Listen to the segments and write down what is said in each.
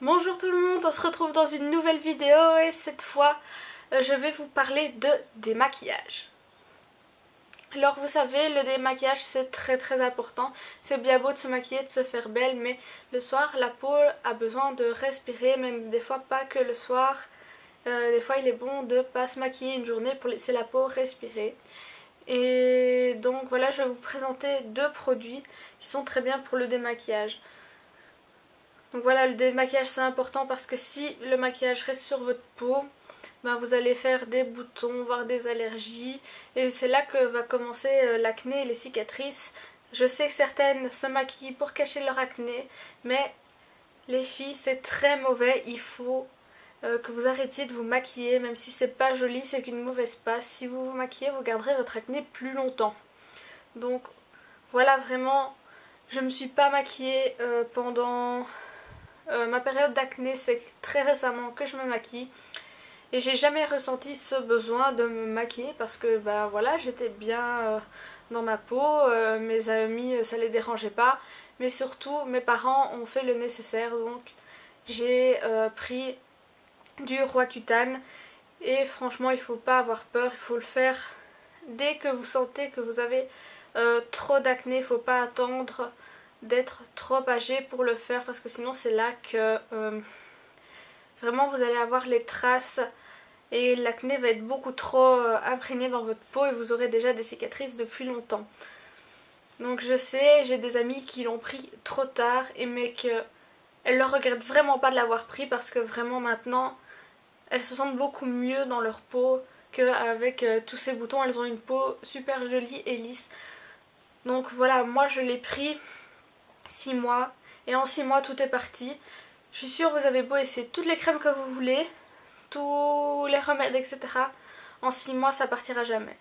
Bonjour tout le monde, on se retrouve dans une nouvelle vidéo et cette fois je vais vous parler de démaquillage. Alors vous savez, le démaquillage c'est très important. C'est bien beau de se maquiller, de se faire belle, mais le soir la peau a besoin de respirer, même des fois pas que le soir. Des fois il est bon de pas se maquiller une journée pour laisser la peau respirer. Et donc voilà, je vais vous présenter deux produits qui sont très bien pour le démaquillage. Donc voilà, le démaquillage c'est important parce que si le maquillage reste sur votre peau, ben vous allez faire des boutons, voire des allergies. Et c'est là que va commencer l'acné et les cicatrices. Je sais que certaines se maquillent pour cacher leur acné, mais les filles c'est très mauvais. Il faut que vous arrêtiez de vous maquiller, même si c'est pas joli, c'est qu'une mauvaise passe. Si vous vous maquillez, vous garderez votre acné plus longtemps. Donc voilà, vraiment, je me suis pas maquillée pendant... ma période d'acné, c'est très récemment que je me maquille et j'ai jamais ressenti ce besoin de me maquiller parce que ben voilà, j'étais bien dans ma peau, mes amis ça les dérangeait pas, mais surtout mes parents ont fait le nécessaire, donc j'ai pris du Roaccutane et franchement il faut pas avoir peur, il faut le faire dès que vous sentez que vous avez trop d'acné. Il faut pas attendre d'être trop âgé pour le faire parce que sinon c'est là que vraiment vous allez avoir les traces et l'acné va être beaucoup trop imprégné dans votre peau et vous aurez déjà des cicatrices depuis longtemps. Donc je sais, j'ai des amies qui l'ont pris trop tard et mais qu'elles ne regrettent vraiment pas de l'avoir pris parce que vraiment maintenant elles se sentent beaucoup mieux dans leur peau qu'avec tous ces boutons. Elles ont une peau super jolie et lisse. Donc voilà, moi je l'ai pris 6 mois et en 6 mois tout est parti. Je suis sûre que vous avez beau essayer toutes les crèmes que vous voulez, tous les remèdes etc. En 6 mois ça partira jamais.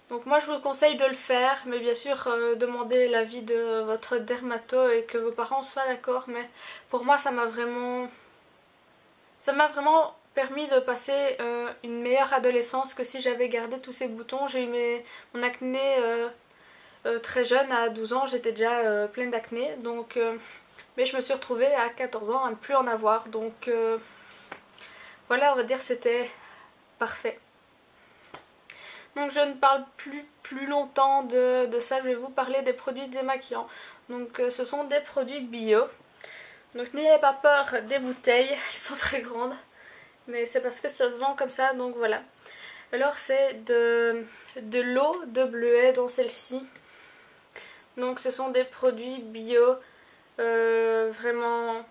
Donc moi je vous conseille de le faire, mais bien sûr demandez l'avis de votre dermato et que vos parents soient d'accord. Mais pour moi ça m'a vraiment permis de passer une meilleure adolescence que si j'avais gardé tous ces boutons. J'ai eu mon acné très jeune, à 12 ans j'étais déjà pleine d'acné, donc mais je me suis retrouvée à 14 ans à ne plus en avoir, donc voilà, on va dire c'était parfait. Donc je ne parle plus longtemps de ça, je vais vous parler des produits démaquillants. Donc ce sont des produits bio, donc n'ayez pas peur des bouteilles, elles sont très grandes, mais c'est parce que ça se vend comme ça, donc voilà. Alors c'est de l'eau de bleuet dans celle-ci. Donc ce sont des produits bio, vraiment,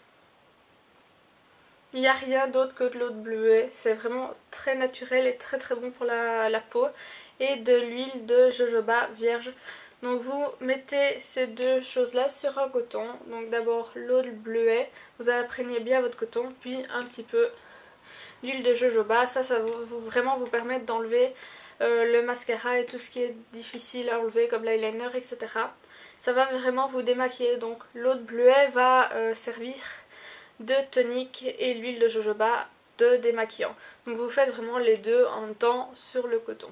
il n'y a rien d'autre que de l'eau de bleuet, c'est vraiment très naturel et très bon pour la peau. Et de l'huile de jojoba vierge. Donc vous mettez ces deux choses là sur un coton, donc d'abord l'eau de bleuet, vous imprégnez bien votre coton, puis un petit peu d'huile de jojoba, ça va vraiment vous permettre d'enlever le mascara et tout ce qui est difficile à enlever comme l'eyeliner etc. Ça va vraiment vous démaquiller. Donc l'eau de bleuet va servir de tonique et l'huile de jojoba de démaquillant. Donc vous faites vraiment les deux en même temps sur le coton.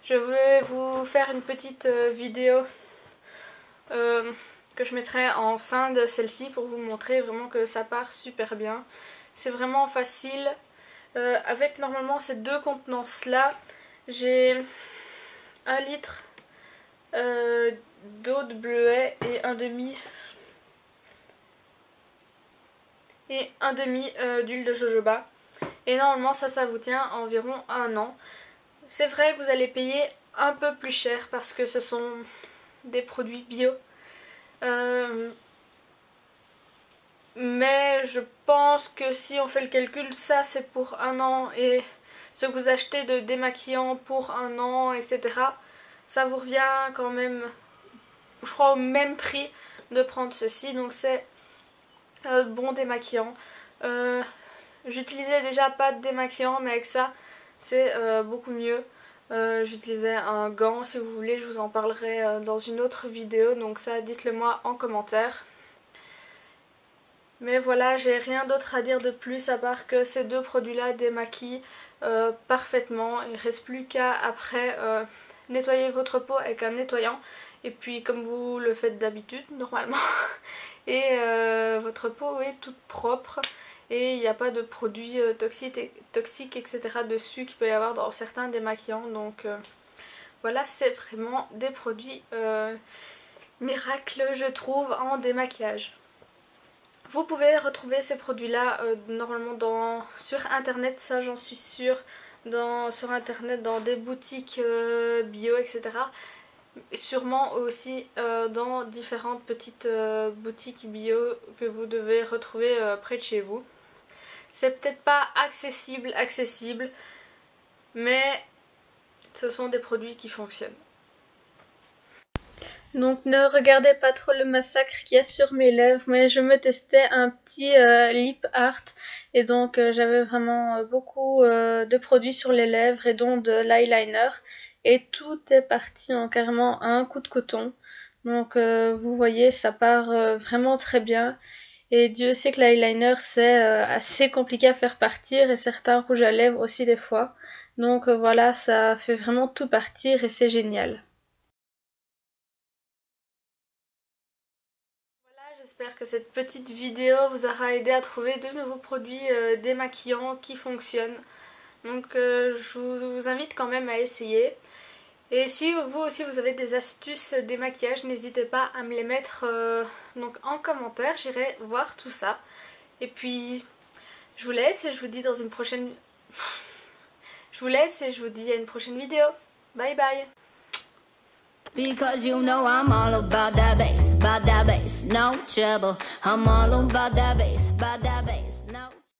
Je vais vous faire une petite vidéo que je mettrai en fin de celle-ci pour vous montrer vraiment que ça part super bien. C'est vraiment facile. Avec normalement ces deux contenances là, j'ai 1 litre d'eau de bleuet et un demi d'huile de jojoba. Et normalement ça vous tient environ 1 an. C'est vrai que vous allez payer un peu plus cher parce que ce sont des produits bio. Mais je pense que si on fait le calcul, ça c'est pour 1 an et ce que vous achetez de démaquillant pour 1 an etc. ça vous revient quand même, je crois, au même prix de prendre ceci. Donc c'est bon démaquillant. J'utilisais déjà pas de démaquillant, mais avec ça c'est beaucoup mieux. J'utilisais un gant, si vous voulez je vous en parlerai dans une autre vidéo, donc ça dites-le moi en commentaire. Mais voilà, j'ai rien d'autre à dire de plus à part que ces deux produits là démaquillent parfaitement. Il ne reste plus qu'à après nettoyer votre peau avec un nettoyant, et puis comme vous le faites d'habitude normalement, et votre peau est toute propre et il n'y a pas de produits toxiques etc. dessus qu'il peut y avoir dans certains démaquillants. Donc voilà, c'est vraiment des produits miracles je trouve en démaquillage. Vous pouvez retrouver ces produits-là normalement sur internet, ça j'en suis sûre, sur internet dans des boutiques bio, etc. Et sûrement aussi dans différentes petites boutiques bio que vous devez retrouver près de chez vous. C'est peut-être pas accessible, mais ce sont des produits qui fonctionnent. Donc ne regardez pas trop le massacre qu'il y a sur mes lèvres, mais je me testais un petit lip art et donc j'avais vraiment beaucoup de produits sur les lèvres et donc de l'eyeliner et tout est parti en carrément un coup de coton. Donc vous voyez, ça part vraiment très bien et Dieu sait que l'eyeliner c'est assez compliqué à faire partir et certains rouges à lèvres aussi des fois. Donc voilà, ça fait vraiment tout partir et c'est génial. J'espère que cette petite vidéo vous aura aidé à trouver de nouveaux produits démaquillants qui fonctionnent. Donc je vous invite quand même à essayer. Et si vous aussi vous avez des astuces démaquillage, n'hésitez pas à me les mettre donc en commentaire, j'irai voir tout ça. Et puis je vous laisse et je vous dis dans une prochaine... je vous laisse et je vous dis à une prochaine vidéo. Bye bye. Because you know I'm all about that bass, no trouble. I'm all about that bass,